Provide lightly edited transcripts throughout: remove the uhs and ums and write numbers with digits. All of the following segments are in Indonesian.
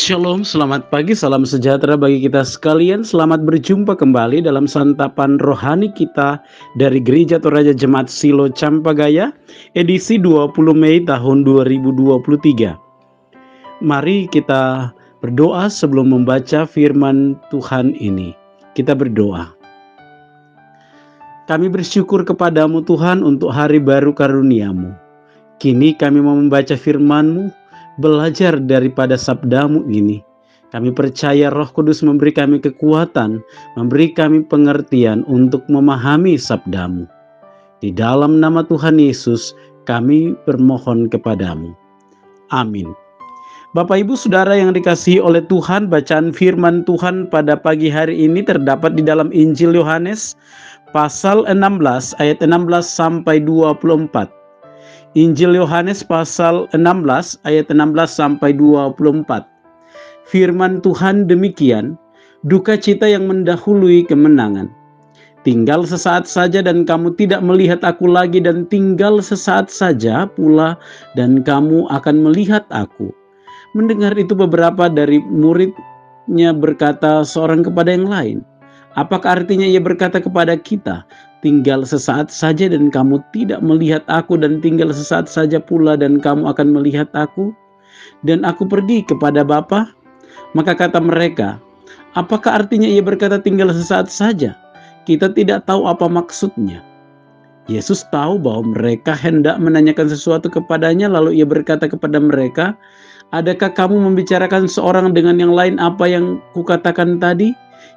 Shalom, selamat pagi, salam sejahtera bagi kita sekalian. Selamat berjumpa kembali dalam santapan rohani kita dari Gereja Toraja Jemaat Silo Campagaya, edisi 20 Mei tahun 2023. Mari kita berdoa sebelum membaca firman Tuhan ini. Kita berdoa. Kami bersyukur kepadamu Tuhan untuk hari baru karunia-Mu. Kini kami mau membaca firman-Mu, belajar daripada sabdamu ini. Kami percaya Roh Kudus memberi kami kekuatan, memberi kami pengertian untuk memahami sabdamu. Di dalam nama Tuhan Yesus kami bermohon kepadamu. Amin. Bapak Ibu Saudara yang dikasihi oleh Tuhan, bacaan firman Tuhan pada pagi hari ini terdapat di dalam Injil Yohanes pasal 16 ayat 16 sampai 24. Injil Yohanes pasal 16 ayat 16 sampai 24. Firman Tuhan demikian, duka cita yang mendahului kemenangan. Tinggal sesaat saja dan kamu tidak melihat aku lagi, dan tinggal sesaat saja pula dan kamu akan melihat aku. Mendengar itu beberapa dari muridnya berkata seorang kepada yang lain, apakah artinya ia berkata kepada kita, tinggal sesaat saja dan kamu tidak melihat aku, dan tinggal sesaat saja pula dan kamu akan melihat aku, dan aku pergi kepada Bapa? Maka kata mereka, apakah artinya ia berkata tinggal sesaat saja? Kita tidak tahu apa maksudnya. Yesus tahu bahwa mereka hendak menanyakan sesuatu kepadanya, lalu ia berkata kepada mereka, adakah kamu membicarakan seorang dengan yang lain apa yang kukatakan tadi?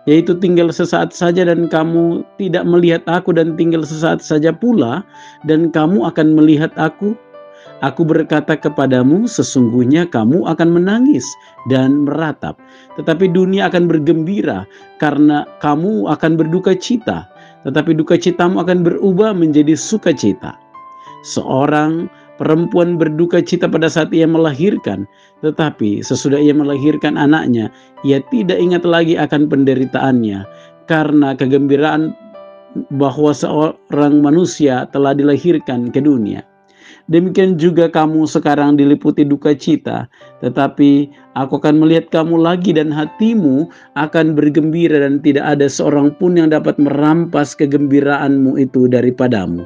Yaitu tinggal sesaat saja dan kamu tidak melihat aku, dan tinggal sesaat saja pula dan kamu akan melihat aku. Aku berkata kepadamu, sesungguhnya kamu akan menangis dan meratap, tetapi dunia akan bergembira, karena kamu akan berduka cita, tetapi duka citamu akan berubah menjadi sukacita. Seorang perempuan berduka cita pada saat ia melahirkan, tetapi sesudah ia melahirkan anaknya, ia tidak ingat lagi akan penderitaannya, karena kegembiraan bahwa seorang manusia telah dilahirkan ke dunia. Demikian juga kamu sekarang diliputi duka cita, tetapi aku akan melihat kamu lagi dan hatimu akan bergembira, dan tidak ada seorang pun yang dapat merampas kegembiraanmu itu daripadamu.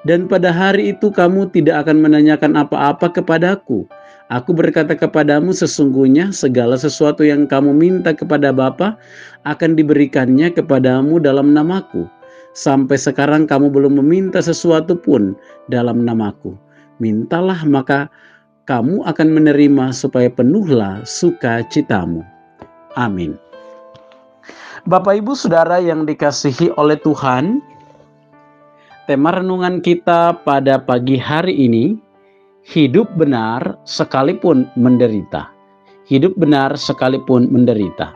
Dan pada hari itu kamu tidak akan menanyakan apa-apa kepadaku. Aku berkata kepadamu, sesungguhnya segala sesuatu yang kamu minta kepada Bapa akan diberikannya kepadamu dalam namaku. Sampai sekarang kamu belum meminta sesuatu pun dalam namaku. Mintalah maka kamu akan menerima, supaya penuhlah sukacitamu. Amin. Bapak Ibu Saudara yang dikasihi oleh Tuhan, tema renungan kita pada pagi hari ini, hidup benar sekalipun menderita. Hidup benar sekalipun menderita.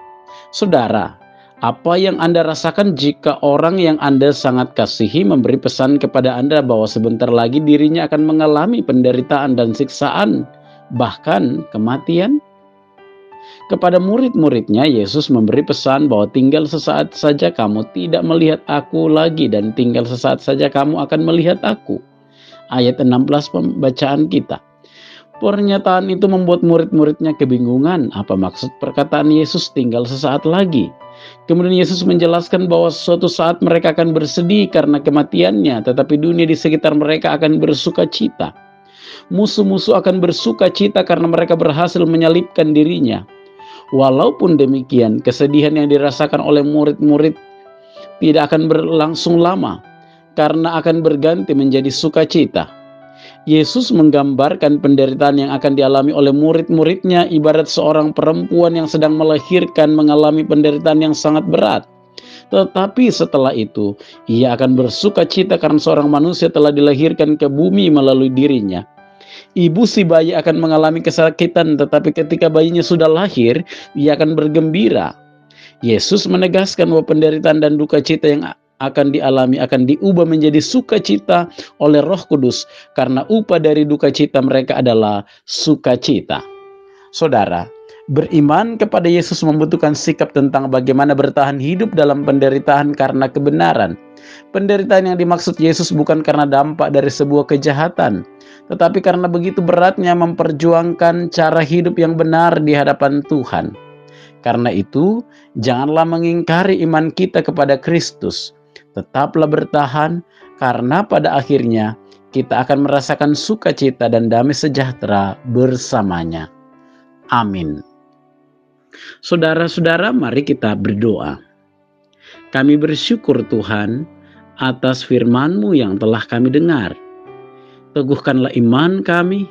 Saudara, apa yang Anda rasakan jika orang yang Anda sangat kasihi memberi pesan kepada Anda bahwa sebentar lagi dirinya akan mengalami penderitaan dan siksaan, bahkan kematian? Kepada murid-muridnya, Yesus memberi pesan bahwa tinggal sesaat saja kamu tidak melihat aku lagi, dan tinggal sesaat saja kamu akan melihat aku. Ayat 16 pembacaan kita. Pernyataan itu membuat murid-muridnya kebingungan. Apa maksud perkataan Yesus tinggal sesaat lagi? Kemudian Yesus menjelaskan bahwa suatu saat mereka akan bersedih karena kematiannya, tetapi dunia di sekitar mereka akan bersuka cita. Musuh-musuh akan bersuka cita karena mereka berhasil menyalibkan dirinya. Walaupun demikian, kesedihan yang dirasakan oleh murid-murid tidak akan berlangsung lama, karena akan berganti menjadi sukacita. Yesus menggambarkan penderitaan yang akan dialami oleh murid-muridnya ibarat seorang perempuan yang sedang melahirkan mengalami penderitaan yang sangat berat. Tetapi setelah itu, ia akan bersukacita karena seorang manusia telah dilahirkan ke bumi melalui dirinya. Ibu si bayi akan mengalami kesakitan, tetapi ketika bayinya sudah lahir, ia akan bergembira. Yesus menegaskan bahwa penderitaan dan duka cita yang akan dialami akan diubah menjadi sukacita oleh Roh Kudus, karena upah dari duka cita mereka adalah sukacita. Saudara, Beriman kepada Yesus membutuhkan sikap tentang bagaimana bertahan hidup dalam penderitaan karena kebenaran. Penderitaan yang dimaksud Yesus bukan karena dampak dari sebuah kejahatan, tetapi karena begitu beratnya memperjuangkan cara hidup yang benar di hadapan Tuhan. Karena itu, janganlah mengingkari iman kita kepada Kristus. Tetaplah bertahan, karena pada akhirnya kita akan merasakan sukacita dan damai sejahtera bersamanya. Amin. Saudara-saudara, mari kita berdoa. Kami bersyukur Tuhan atas firman-Mu yang telah kami dengar. Teguhkanlah iman kami,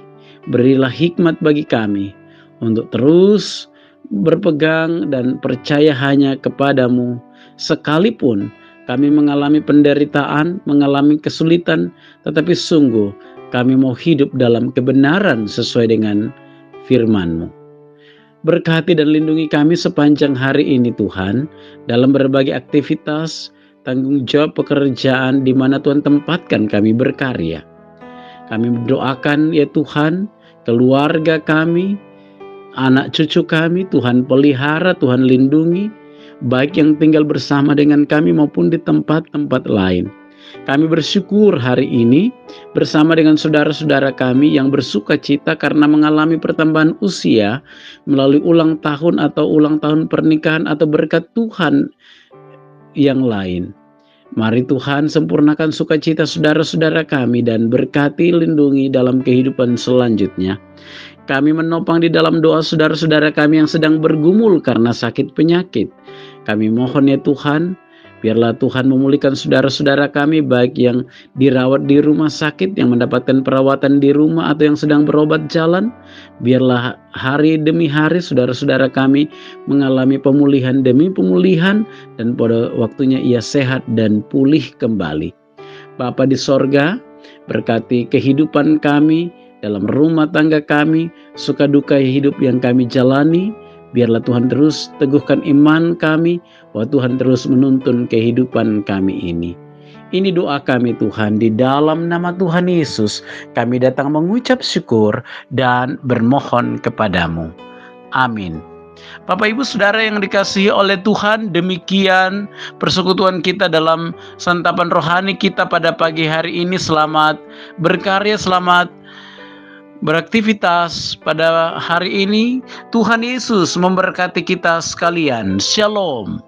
berilah hikmat bagi kami untuk terus berpegang dan percaya hanya kepadamu, sekalipun kami mengalami penderitaan, mengalami kesulitan, tetapi sungguh kami mau hidup dalam kebenaran sesuai dengan firman-Mu. Berkati dan lindungi kami sepanjang hari ini Tuhan, dalam berbagai aktivitas, tanggung jawab pekerjaan di mana Tuhan tempatkan kami berkarya. Kami mendoakan ya Tuhan, keluarga kami, anak cucu kami, Tuhan pelihara, Tuhan lindungi, baik yang tinggal bersama dengan kami maupun di tempat-tempat lain. Kami bersyukur hari ini bersama dengan saudara-saudara kami yang bersuka cita karena mengalami pertambahan usia melalui ulang tahun atau ulang tahun pernikahan atau berkat Tuhan yang lain. Mari Tuhan sempurnakan sukacita saudara-saudara kami dan berkati lindungi dalam kehidupan selanjutnya. Kami menopang di dalam doa saudara-saudara kami yang sedang bergumul karena sakit penyakit. Kami mohon ya Tuhan, biarlah Tuhan memulihkan saudara-saudara kami baik yang dirawat di rumah sakit, yang mendapatkan perawatan di rumah atau yang sedang berobat jalan. Biarlah hari demi hari saudara-saudara kami mengalami pemulihan demi pemulihan dan pada waktunya ia sehat dan pulih kembali. Bapa di sorga, berkati kehidupan kami, dalam rumah tangga kami, suka duka hidup yang kami jalani. Biarlah Tuhan terus teguhkan iman kami, bahwa Tuhan terus menuntun kehidupan kami ini. Ini doa kami Tuhan, di dalam nama Tuhan Yesus, kami datang mengucap syukur dan bermohon kepadamu. Amin. Bapak Ibu Saudara yang dikasihi oleh Tuhan, demikian persekutuan kita dalam santapan rohani kita pada pagi hari ini. Selamat berkarya, selamat beraktivitas pada hari ini. Tuhan Yesus memberkati kita sekalian. Shalom.